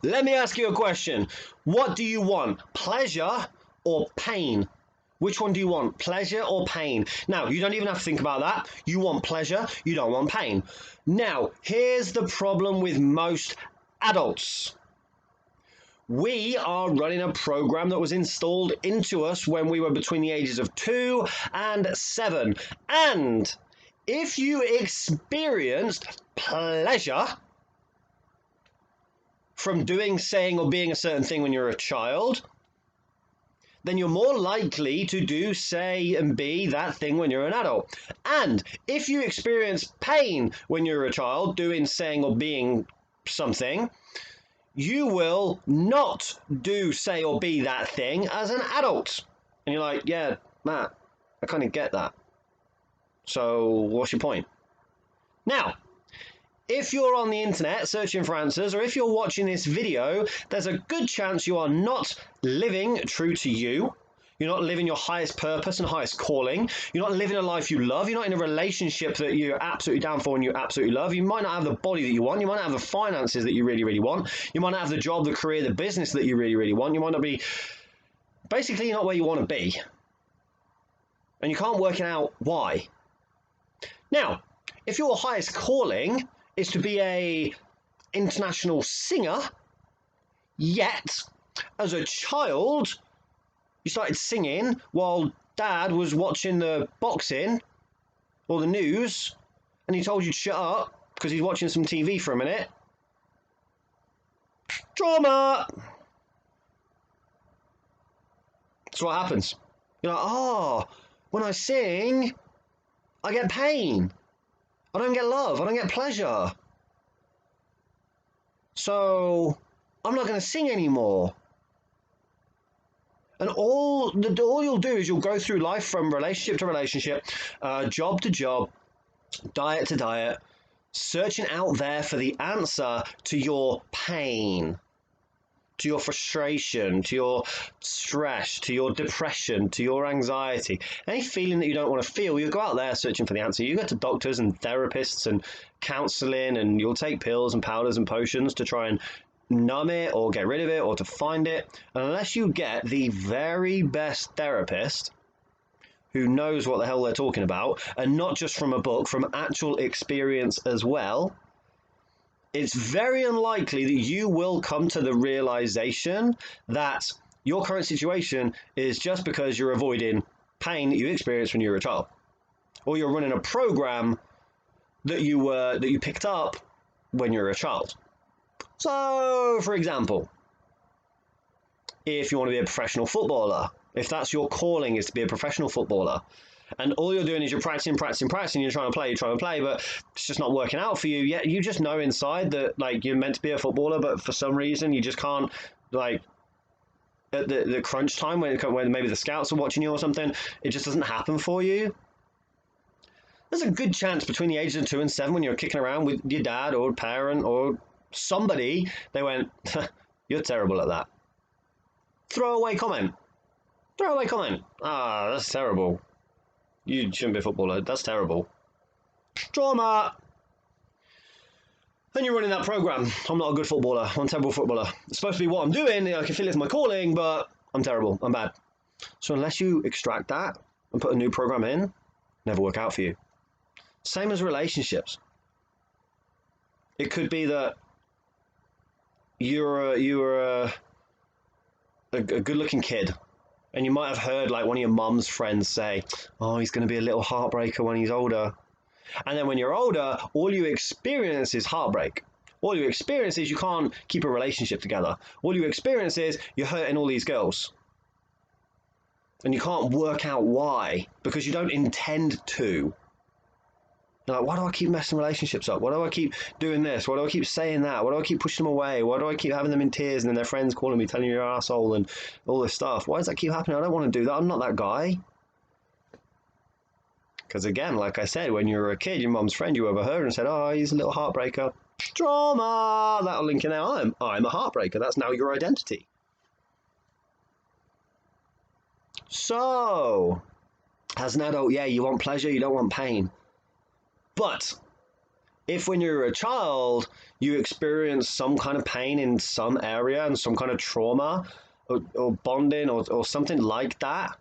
let me ask you a question. What do you want? Pleasure or pain? Which one do you want? Pleasure or pain? Now, you don't even have to think about that. You want pleasure, you don't want pain. Now, here's the problem with most adults. We are running a program that was installed into us when we were between the ages of 2 and 7. And if you experienced pleasure from doing, saying, or being a certain thing when you're a child, then you're more likely to do, say, and be that thing when you're an adult. And if you experience pain when you're a child, doing, saying, or being something, you will not do, say, or be that thing as an adult. And you're like, yeah, Matt, I kind of get that. So what's your point? Now, if you're on the internet searching for answers, or if you're watching this video, there's a good chance you are not living true to you. You're not living your highest purpose and highest calling. You're not living a life you love. You're not in a relationship that you're absolutely down for and you absolutely love. You might not have the body that you want. You might not have the finances that you really, really want. You might not have the job, the career, the business that you really, really want. You might not be... Basically, you're not where you want to be. And you can't work out why. Now, if your highest calling is to be a international singer, yet, as a child... You started singing while Dad was watching the boxing or the news, and he told you to shut up because he's watching some TV for a minute. Trauma! That's what happens. You're like, oh, when I sing, I get pain. I don't get love. I don't get pleasure. So I'm not going to sing anymore. And all you'll do is you'll go through life from relationship to relationship, job to job, diet to diet, searching out there for the answer to your pain, to your frustration, to your stress, to your depression, to your anxiety. Any feeling that you don't want to feel, you go out there searching for the answer. You go to doctors and therapists and counselling, and you'll take pills and powders and potions to try and numb it or get rid of it or to find it. And unless you get the very best therapist who knows what the hell they're talking about, and not just from a book, from actual experience as well, it's very unlikely that you will come to the realization that your current situation is just because you're avoiding pain that you experienced when you were a child, or you're running a program that you picked up when you were a child. So, for example, if you want to be a professional footballer, if that's your calling is to be a professional footballer, and all you're doing is you're practicing, you're trying to play, but it's just not working out for you, yet you just know inside that like you're meant to be a footballer, but for some reason you just can't, like, at the crunch time when maybe the scouts are watching you or something, it just doesn't happen for you. There's a good chance between the ages of 2 and 7 when you're kicking around with your dad or parent or somebody, they went, you're terrible at that. Throwaway comment. Ah, that's terrible. You shouldn't be a footballer. That's terrible. Trauma. Then you're running that program. I'm not a good footballer. I'm a terrible footballer. It's supposed to be what I'm doing. I can feel it's my calling, but I'm terrible. I'm bad. So unless you extract that and put a new program in, never work out for you. Same as relationships. It could be that you're a good-looking kid, and you might have heard like one of your mum's friends say, oh, he's going to be a little heartbreaker when he's older. And then when you're older, all you experience is heartbreak. All you experience is you can't keep a relationship together. All you experience is you're hurting all these girls. And you can't work out why, because you don't intend to. You're like, why do I keep messing relationships up? Why do I keep doing this? Why do I keep saying that? Why do I keep pushing them away? Why do I keep having them in tears and then their friends calling me, telling me you're an asshole and all this stuff? Why does that keep happening? I don't want to do that. I'm not that guy. Because again, like I said, when you were a kid, your mum's friend, you overheard and said, oh, he's a little heartbreaker. Trauma! That'll link in there. I'm a heartbreaker. That's now your identity. So, as an adult, yeah, you want pleasure, you don't want pain. But If when you're a child, you experience some kind of pain in some area and some kind of trauma or bonding or something like that,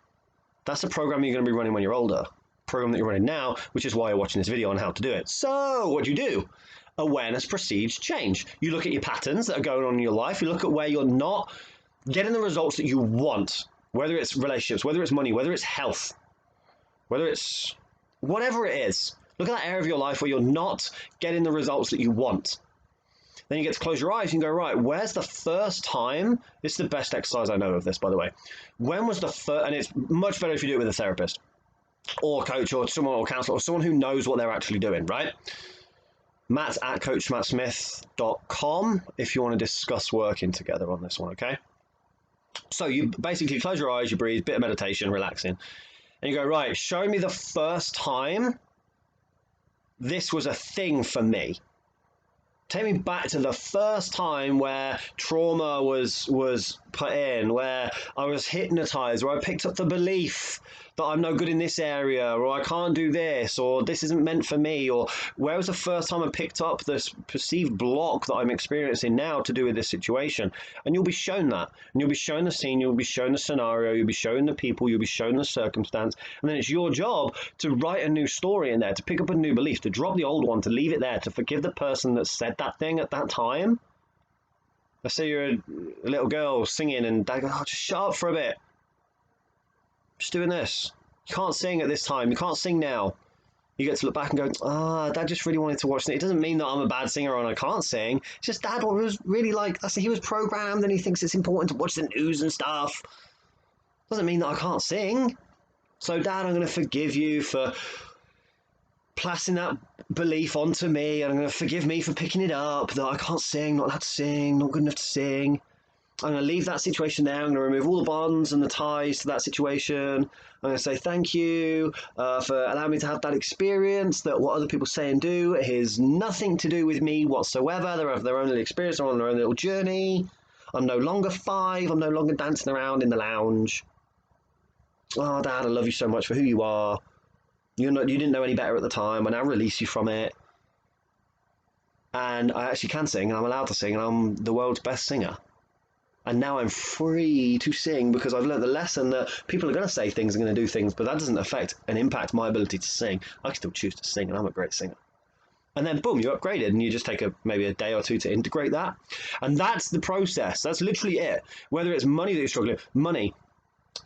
that's a program you're going to be running when you're older. Program that you're running now, which is why you're watching this video on how to do it. So what do? Awareness precedes change. You look at your patterns that are going on in your life. You look at where you're not getting the results that you want, whether it's relationships, whether it's money, whether it's health, whether it's whatever it is. Look at that area of your life where you're not getting the results that you want. Then you get to close your eyes and go, right, where's the first time? This is the best exercise I know of this, by the way. When was the first, and it's much better if you do it with a therapist or coach or someone or counselor or someone who knows what they're actually doing, right? Matt's at coachmattsmith.com if you want to discuss working together on this one, okay? So you basically close your eyes, you breathe, bit of meditation, relaxing, and you go, right, show me the first time this was a thing for me. Take me back to the first time where trauma was put in, where I was hypnotized, where I picked up the belief that I'm no good in this area, or I can't do this, or this isn't meant for me, or where was the first time I picked up this perceived block that I'm experiencing now to do with this situation? And you'll be shown that. And you'll be shown the scene, you'll be shown the scenario, you'll be shown the people, you'll be shown the circumstance, and then it's your job to write a new story in there, to pick up a new belief, to drop the old one, to leave it there, to forgive the person that said that thing at that time. Let's say you're a little girl singing and dad goes, oh, just shut up for a bit. Just doing this. You can't sing at this time. You can't sing now. You get to look back and go, Dad just really wanted to watch it. It doesn't mean that I'm a bad singer and I can't sing. It's just Dad was really like, he was programmed and he thinks it's important to watch the news and stuff. Doesn't mean that I can't sing. So Dad, I'm going to forgive you for placing that belief onto me, and I'm going to forgive me for picking it up, that I can't sing, not allowed to sing, not good enough to sing. I'm going to leave that situation there. I'm going to remove all the bonds and the ties to that situation. I'm going to say thank you for allowing me to have that experience, that what other people say and do has nothing to do with me whatsoever. They have their own little experience, they're on their own little journey. I'm no longer 5. I'm no longer dancing around in the lounge. Oh, Dad, I love you so much for who you are. You didn't know any better at the time. I now release you from it. And I actually can sing, and I'm allowed to sing, and I'm the world's best singer. And now I'm free to sing because I've learned the lesson that people are going to say things and going to do things, but that doesn't affect and impact my ability to sing. I can still choose to sing, and I'm a great singer. And then, boom, you're upgraded, and you just take maybe a day or two to integrate that. And that's the process. That's literally it. Whether it's money that you're struggling with, money.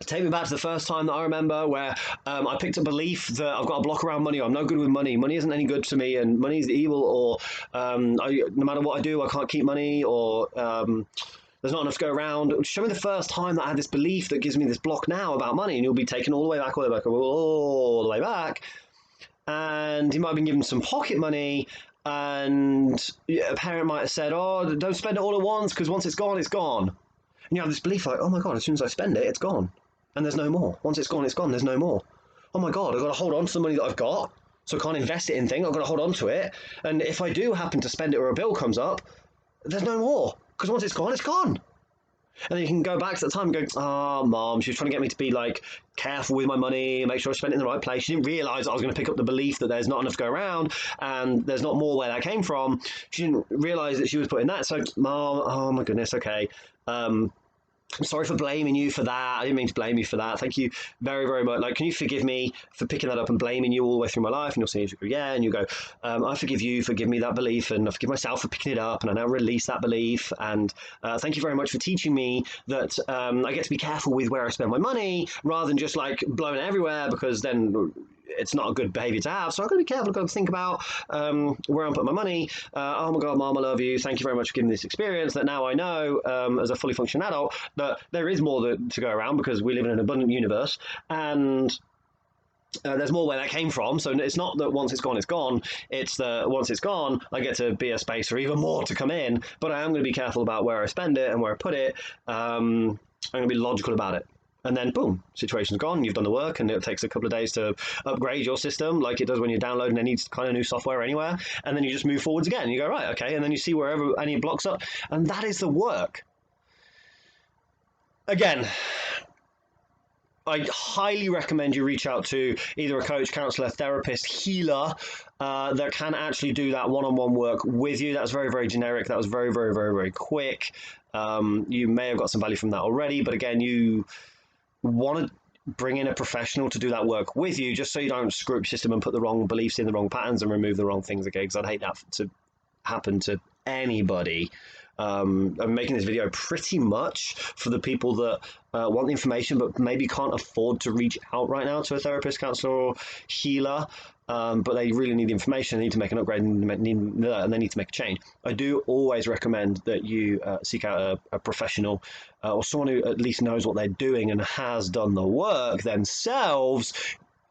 Take me back to the first time that I remember where I picked a belief that I've got a block around money, or I'm no good with money. Money isn't any good to me, and money is evil, or no matter what I do, I can't keep money, or there's not enough to go around. Show me the first time that I had this belief that gives me this block now about money, and you'll be taken all the way back, all the way back. And you might have been given some pocket money, and a parent might have said, oh, don't spend it all at once, because once it's gone, it's gone. And you have this belief like, oh my God, as soon as I spend it, it's gone. And there's no more. Once it's gone, there's no more. Oh my God, I've got to hold on to the money that I've got, so I can't invest it in things. I've got to hold on to it. And if I do happen to spend it or a bill comes up, there's no more. Because once it's gone, it's gone. And then you can go back to the time and go, oh, Mom, she was trying to get me to be like careful with my money, make sure I spent it in the right place. She didn't realise I was going to pick up the belief that there's not enough to go around and there's not more where that came from. She didn't realise that she was putting that. So, Mom, oh my goodness, okay. I'm sorry for blaming you for that. I didn't mean to blame you for that. Thank you very, very much. Like, can you forgive me for picking that up and blaming you all the way through my life? And you'll say, yeah. And you go, I forgive you for giving me that belief, and I forgive myself for picking it up, and I now release that belief. And thank you very much for teaching me that I get to be careful with where I spend my money rather than just like blowing it everywhere, because then it's not a good behavior to have. So I've got to be careful. I've got to think about where I'm putting my money. Oh my God, Mom, I love you. Thank you very much for giving me this experience that now I know as a fully functioning adult that there is more to go around, because we live in an abundant universe, and there's more where that came from. So it's not that once it's gone, it's gone. It's that once it's gone, I get to be a space for even more to come in, but I am going to be careful about where I spend it and where I put it. I'm going to be logical about it. And then, boom, situation's gone, you've done the work, and it takes a couple of days to upgrade your system like it does when you're downloading any kind of new software anywhere. And then you just move forwards again. You go, right, okay, and then you see wherever any blocks up. And that is the work. Again, I highly recommend you reach out to either a coach, counselor, therapist, healer that can actually do that one-on-one work with you. That's very, very generic. That was very, very, very, very quick. You may have got some value from that already, but again, you want to bring in a professional to do that work with you, just so you don't screw up your system and put the wrong beliefs in, the wrong patterns, and remove the wrong things again, because I'd hate that to happen to anybody. I'm making this video pretty much for the people that want the information but maybe can't afford to reach out right now to a therapist, counselor, or healer, but they really need the information. They need to make an upgrade, and they need to make a change. I do always recommend that you seek out a professional or someone who at least knows what they're doing and has done the work themselves.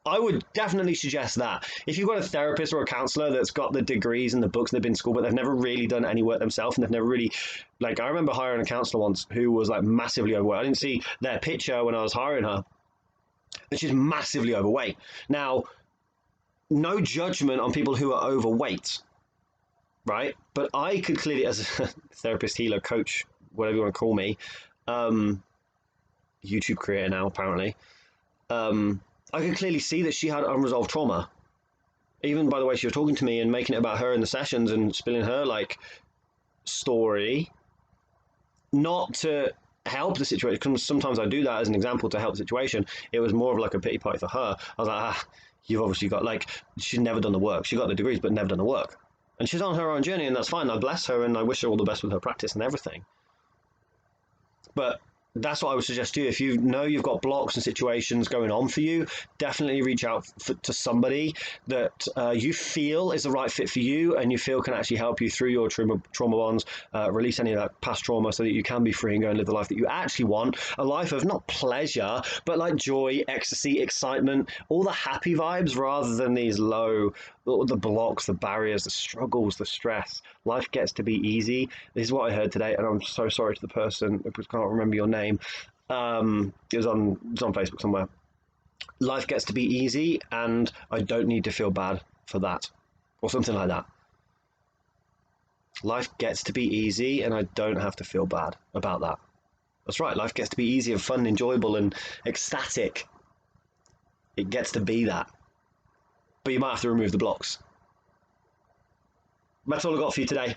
I would definitely suggest that. If you've got a therapist or a counselor that's got the degrees and the books and they've been in school, but they've never really done any work themselves, and they've never really, like, I remember hiring a counselor once who was like massively overweight. I didn't see their picture when I was hiring her, and she's massively overweight. Now, no judgment on people who are overweight, right? But I could clearly, as a therapist, healer, coach, whatever you want to call me, YouTube creator now apparently, I could clearly see that she had unresolved trauma. Even by the way she was talking to me and making it about her in the sessions and spilling her like story, not to help the situation, because sometimes I do that as an example to help the situation. It was more of like a pity party for her. I was like, you've obviously got, like, she's never done the work. She got the degrees but never done the work. And she's on her own journey, and that's fine. I bless her and I wish her all the best with her practice and everything. But that's what I would suggest to you. If you know you've got blocks and situations going on for you, definitely reach out to somebody that you feel is the right fit for you, and you feel can actually help you through your trauma bonds, release any of that past trauma, so that you can be free and go and live the life that you actually want. A life of not pleasure, but like joy, ecstasy, excitement, all the happy vibes, rather than these low, the blocks, the barriers, the struggles, the stress. Life gets to be easy. This is what I heard today, and I'm so sorry to the person, I can't remember your name. It was on Facebook somewhere. Life gets to be easy, and I don't need to feel bad for that, or something like that. Life gets to be easy, and I don't have to feel bad about that. That's right. Life gets to be easy and fun, enjoyable, and ecstatic. It gets to be that. But you might have to remove the blocks. That's all I got for you today.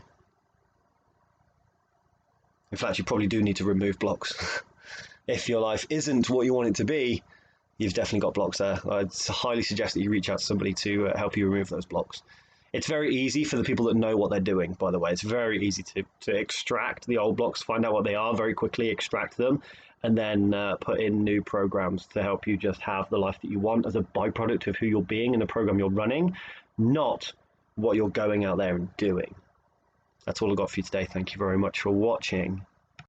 In fact, you probably do need to remove blocks. If your life isn't what you want it to be, you've definitely got blocks there. I'd highly suggest that you reach out to somebody to help you remove those blocks. It's very easy for the people that know what they're doing, by the way. It's very easy to extract the old blocks, find out what they are, very quickly extract them, and then put in new programs to help you just have the life that you want as a byproduct of who you're being and the program you're running, not what you're going out there and doing. That's all I got for you today. Thank you very much for watching.